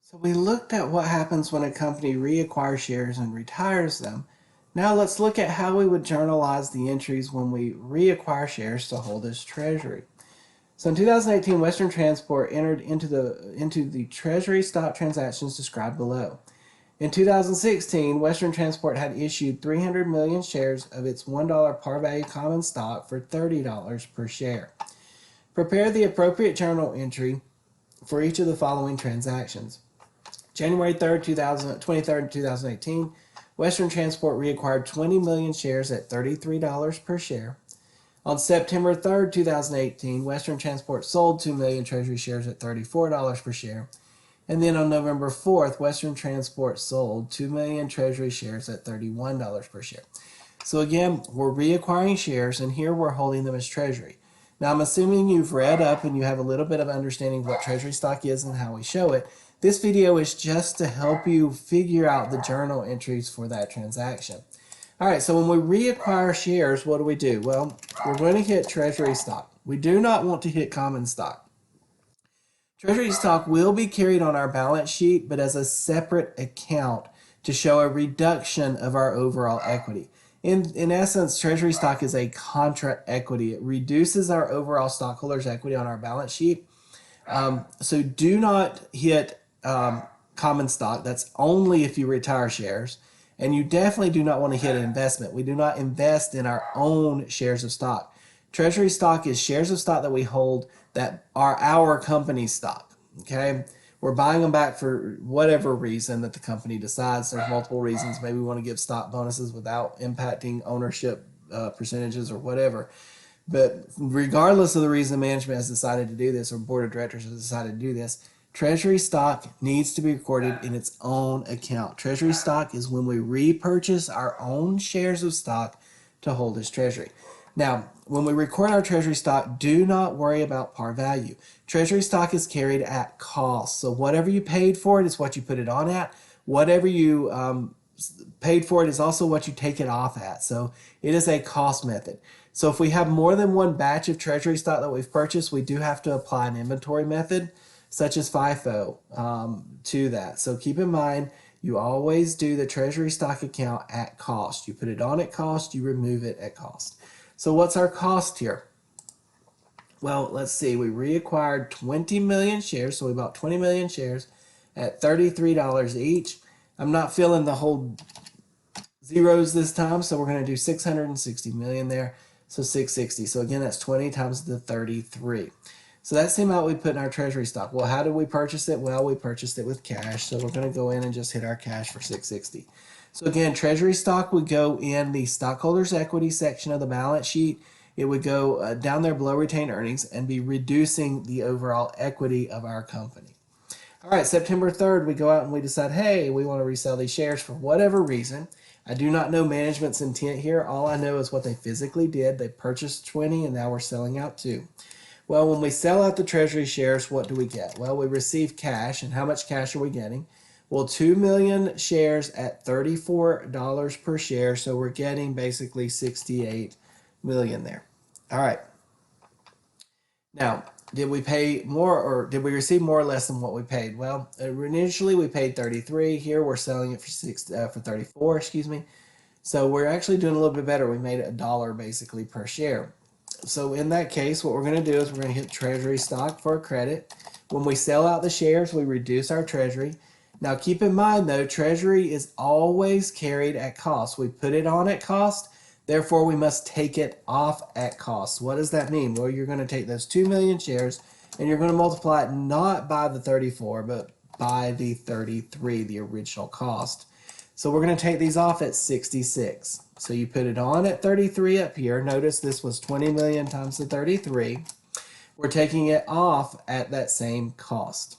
So we looked at what happens when a company reacquires shares and retires them. Now let's look at how we would journalize the entries when we reacquire shares to hold as treasury. So in 2018, Western Transport entered into the treasury stock transactions described below. In 2016, Western Transport had issued 300 million shares of its $1 par value common stock for $30 per share. Prepare the appropriate journal entry for each of the following transactions. January 3rd, 2018, Western Transport reacquired 20 million shares at $33 per share. On September 3rd, 2018, Western Transport sold 2 million Treasury shares at $34 per share. And then on November 4th, Western Transport sold 2 million Treasury shares at $31 per share. So again, we're reacquiring shares, and here we're holding them as Treasury. Now, I'm assuming you've read up and you have a little bit of understanding of what Treasury stock is and how we show it. This video is just to help you figure out the journal entries for that transaction. All right, so when we reacquire shares, what do? Well, we're going to hit Treasury stock. We do not want to hit common stock. Treasury stock will be carried on our balance sheet, but as a separate account to show a reduction of our overall equity. In essence, Treasury stock is a contra equity. It reduces our overall stockholders' equity on our balance sheet. So do not hit common stock. That's only if you retire shares. And you definitely do not want to hit an investment. We do not invest in our own shares of stock. Treasury stock is shares of stock that we hold that are our company stock. Okay? We're buying them back for whatever reason that the company decides. There's multiple reasons. Maybe we want to give stock bonuses without impacting ownership percentages or whatever. But regardless of the reason management has decided to do this or board of directors has decided to do this, Treasury stock needs to be recorded in its own account. Treasury stock is when we repurchase our own shares of stock to hold as Treasury. Now, when we record our Treasury stock, do not worry about par value. Treasury stock is carried at cost. So whatever you paid for it is what you put it on at. Whatever you paid for it is also what you take it off at. So it is a cost method. So if we have more than one batch of Treasury stock that we've purchased, we do have to apply an inventory method, such as FIFO, to that. So keep in mind, you always do the Treasury stock account at cost. You put it on at cost, you remove it at cost. So what's our cost here? Well, let's see. We reacquired 20 million shares, so we bought 20 million shares at $33 each. I'm not filling the whole zeros this time, so we're going to do 660 million there. So 660. So again, that's 20 times the 33. So that's the amount we put in our Treasury stock. Well, how did we purchase it? Well, we purchased it with cash. So we're going to go in and just hit our cash for 660. So again, Treasury stock would go in the stockholders' equity section of the balance sheet. It would go down there below retained earnings and be reducing the overall equity of our company. All right, September 3rd, we go out and we decide, hey, we want to resell these shares for whatever reason. I do not know management's intent here. All I know is what they physically did. They purchased 20 and now we're selling out 2. Well, when we sell out the Treasury shares, what do we get? Well, we receive cash. And how much cash are we getting? Well, 2 million shares at $34 per share. So we're getting basically 68 million there. All right. Now, did we pay more or did we receive more or less than what we paid? Well, initially we paid 33. Here we're selling it for 34, excuse me. So we're actually doing a little bit better. We made $1 basically per share. So in that case, what we're going to do is we're going to hit Treasury stock for a credit. When we sell out the shares, we reduce our Treasury. Now keep in mind though, Treasury is always carried at cost. We put it on at cost. Therefore, we must take it off at cost. What does that mean? Well, you're going to take those 2 million shares and you're going to multiply it not by the 34, but by the 33, the original cost. So we're going to take these off at 66. So you put it on at 33 up here. Notice this was 20 million times the 33. We're taking it off at that same cost.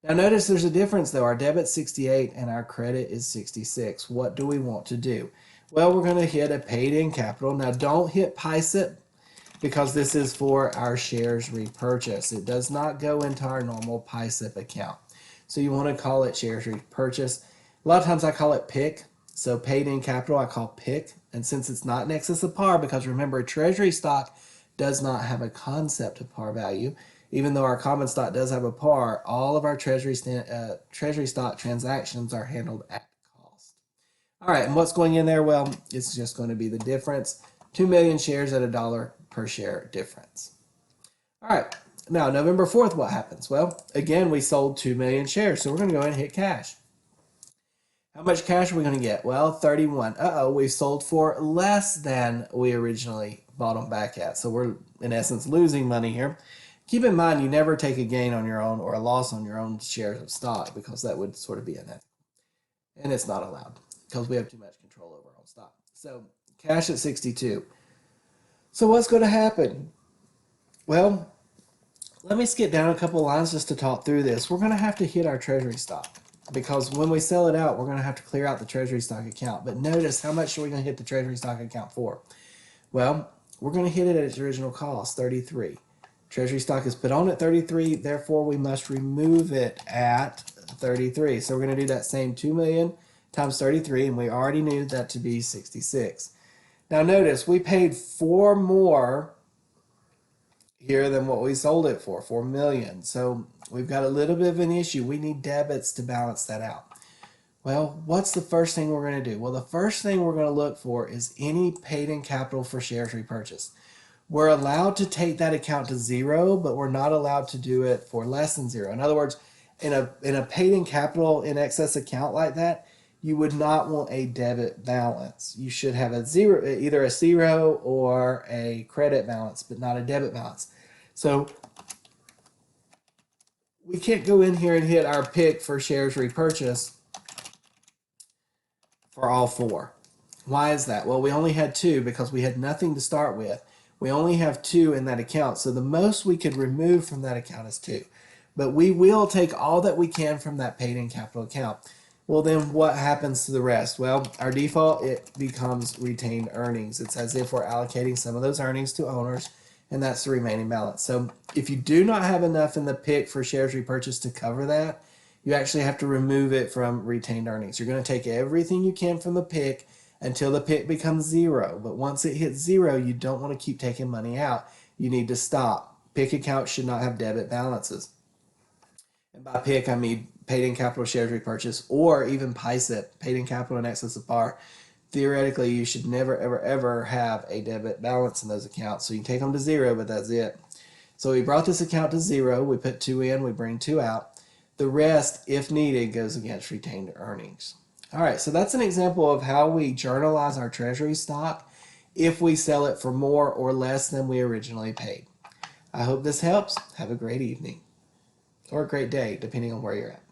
Now notice there's a difference though. Our debit's 68 and our credit is 66. What do we want to do? Well, we're going to hit a paid in capital. Now don't hit PISIP because this is for our shares repurchase. It does not go into our normal PISIP account. So you want to call it shares repurchase. A lot of times I call it PIC. So paid in capital I call PIC. And since it's not in excess of par, because remember Treasury stock does not have a concept of par value, even though our common stock does have a par, all of our treasury stock transactions are handled at cost. All right, and what's going in there? Well, it's just going to be the difference. 2 million shares at $1 per share difference. All right, now November 4th, what happens? Well, again, we sold 2 million shares, so we're going to go ahead and hit cash. How much cash are we going to get? Well, 31. We sold for less than we originally bought them back at. So we're, in essence, losing money here. Keep in mind, you never take a gain on your own or a loss on your own shares of stock, because that would sort of be unethical. And it's not allowed because we have too much control over our own stock. So cash at 62. So what's going to happen? Well, let me skip down a couple lines just to talk through this. We're going to have to hit our treasury stock, because when we sell it out, we're going to have to clear out the treasury stock account. But notice, how much are we going to hit the treasury stock account for? Well, we're going to hit it at its original cost, 33. Treasury stock is put on at 33, therefore we must remove it at 33. So we're going to do that same 2 million times 33, and we already knew that to be 66. Now notice, we paid 4 more here than what we sold it for, 4 million. So we've got a little bit of an issue. We need debits to balance that out. Well, what's the first thing we're going to do? Well, the first thing we're going to look for is any paid-in capital for shares repurchased. We're allowed to take that account to zero, but we're not allowed to do it for less than zero. In other words, in a paid-in capital in excess account like that, you would not want a debit balance. You should have a zero, either a zero or a credit balance, but not a debit balance. So we can't go in here and hit our pick for shares repurchase for all 4. Why is that? Well, we only had 2 because we had nothing to start with. We only have 2 in that account, so the most we could remove from that account is 2. But we will take all that we can from that paid-in capital account. Well, then what happens to the rest? Well, our default, it becomes retained earnings. It's as if we're allocating some of those earnings to owners, and that's the remaining balance. So if you do not have enough in the pick for shares repurchased to cover that, you actually have to remove it from retained earnings. You're going to take everything you can from the pick until the pick becomes 0. But once it hits 0, you don't want to keep taking money out. You need to stop. Pick accounts should not have debit balances. And by pick, I mean paid-in capital shares repurchase, or even PISIP, paid-in capital in excess of par. Theoretically, you should never, ever, ever have a debit balance in those accounts. So you can take them to 0, but that's it. So we brought this account to 0. We put 2 in, we bring 2 out. The rest, if needed, goes against retained earnings. All right, so that's an example of how we journalize our treasury stock if we sell it for more or less than we originally paid. I hope this helps. Have a great evening, or a great day, depending on where you're at.